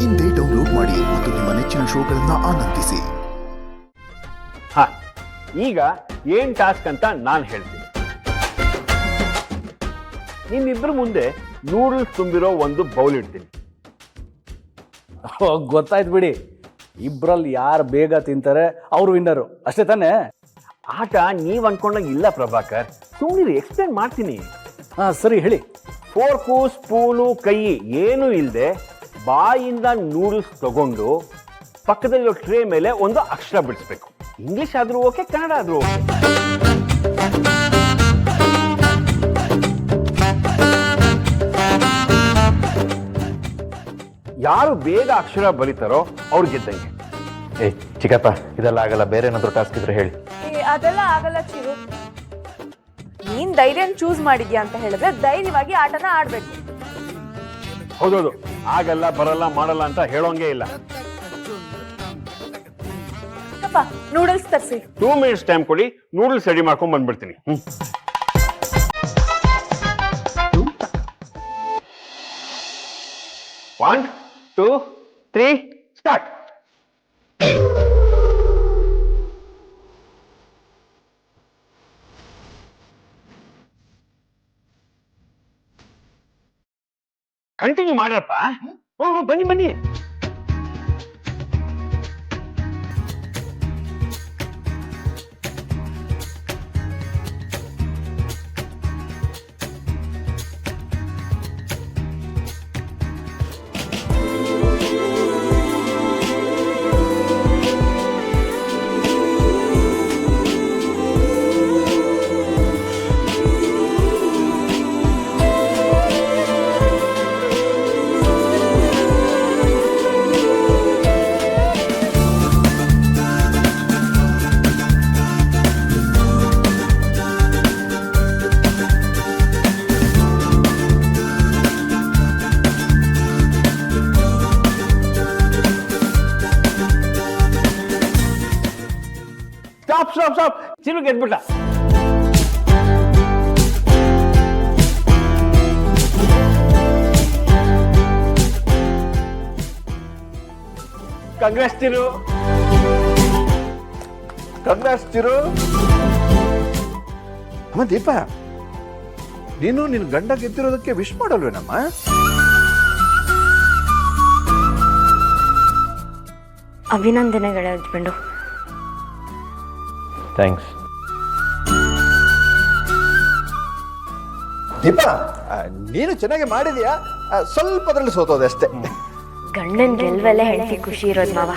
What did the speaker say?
ಇಂದೇ ಡೌನ್ಲೋಡ್ ಮಾಡಿ ಮತ್ತು ನಿಮ್ಮ ನೆಚ್ಚಿನ ಶೋಗಳನ್ನ ಆನಂದಿಸಿ. ಈಗ ಏನ್ ಟಾಸ್ಕ್ ಅಂತ ನಾನು ಹೇಳ್ತೀನಿ. ನಿಮ್ಮಿಬ್ಬರ ಮುಂದೆ ನೂಡಲ್ಸ್ ತುಂಬಿರೋ ಒಂದು ಬೌಲ್ ಇಡ್ತೀನಿ. ಗೊತ್ತಾಯ್ತು ಬಿಡಿ, ಇಬ್ರಲ್ಲಿ ಯಾರು ಬೇಗ ತಿಂತಾರೆ ಅವ್ರು ವಿನ್ನರು, ಅಷ್ಟೇ ತಾನೇ? ಆಟ ನೀವ್ ಅನ್ಕೊಂಡಾಗ ಇಲ್ಲ ಪ್ರಭಾಕರ್, ಸುಮ್ಮನೆ ಎಕ್ಸ್ಪ್ಲೇನ್ ಮಾಡ್ತೀನಿ. ಸರಿ ಹೇಳಿ. ಫೋರ್ಕು ಸ್ಪೂನು ಕೈ ಏನೂ ಇಲ್ಲದೆ ಬಾಯಿಂದ ನೂಡಲ್ಸ್ ತಗೊಂಡು ಪಕ್ಕದಲ್ಲಿರೋ ಟ್ರೇ ಮೇಲೆ ಒಂದು ಅಕ್ಷರ ಬಿಡಿಸ್ಬೇಕು. ಇಂಗ್ಲಿಷ್ ಆದ್ರೂ ಓಕೆ, ಕನ್ನಡ ಆದ್ರೂ ಓಕೆ. ಯಾರು ಬೇಗ ಅಕ್ಷರ ಬರೀತಾರೋ ಅವ್ರು ಗೆದ್ದಂಗೆ. ಚಿಕ್ಕಪ್ಪ, ಇದೆಲ್ಲ ಆಗಲ್ಲ, ಬೇರೆ ಏನಾದ್ರು ಟಾಸ್ಕ್ ಇದ್ರೆ ಹೇಳಿ. ಅದೆಲ್ಲ ಆಗಲ್ಲ ಚಿರು. ನೀನ್ ಧೈರ್ಯನ ಚೂಸ್ ಮಾಡಿದ್ಯಾ ಅಂತ ಹೇಳಿದ್ರೆ ಧೈರ್ಯವಾಗಿ ಆಟನ ಆಡ್ಬೇಕು. ಹೌದೌದು, ಆಗಲ್ಲ ಬರಲ್ಲ ಮಾಡಲ್ಲ ಅಂತ ಹೇಳೋಂಗೆ ಇಲ್ಲ. ನೂಡಲ್ಸ್ ತರಿಸಿ. 2 minutes ಟೈಮ್ ಕೊಡಿ, ನೂಡಲ್ಸ್ ರೆಡಿ ಮಾಡ್ಕೊಂಡ್ ಬಂದ್ಬಿಡ್ತೀನಿ. 1 2 3 ಸ್ಟಾರ್ಟ್. ಕಂಟಿನ್ಯೂ ಮಾಡ್ರಪ್ಪ. ಬನ್ನಿ ಬನ್ನಿ. ಸ್ಟಾಪ್. ಚಿರು ಗೆದ್ಬಿಟ್ಟ. ಕಂಗ್ರೆಸ್ ಚಿರು. ಅಮ್ಮ ದೀಪ, ನೀನು ನಿನ್ ಗಂಡ ಗೆದ್ದಿರೋದಕ್ಕೆ ವಿಶ್ ಮಾಡಲ್ವೇನಮ್ಮ? ಅಭಿನಂದನೆಗಳ ಹಸ್ಬೆಂಡು. ಥ್ಯಾಂಕ್ಸ್. ದೀಪ, ನೀನು ಚೆನ್ನಾಗಿ ಮಾಡಿದ್ಯಾ, ಸ್ವಲ್ಪ ಅದ್ರಲ್ಲಿ ಸೋತೋದೆ ಅಷ್ಟೇ. ಗಂಡನ್ ಗೆಲ್ವೆಲ್ಲ ಹೆಂಡತಿ ಖುಷಿ ಇರೋದು ಮಾವ.